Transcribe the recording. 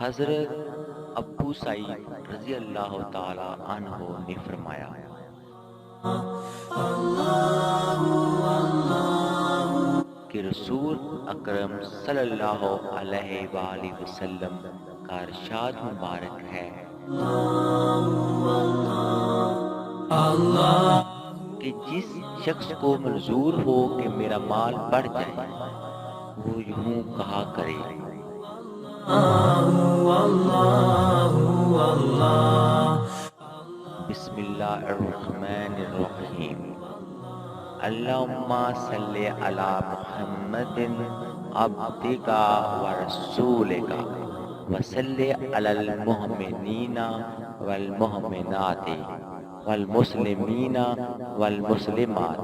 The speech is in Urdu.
حضرت ابو سعید رضی اللہ تعالی عنہ نے فرمایا، کہ رسول اکرم صلی اللہ علیہ وآلہ وسلم کا ارشاد مبارک ہے کہ جس شخص کو منظور ہو کہ میرا مال بڑھ جائے وہ یوں کہا کرے، بسم اللہ الرحمن الرحیم، اللہم صلی علی محمد عبدک و رسولک وصلی علی المؤمنین والمؤمنات والمسلمین والمسلمات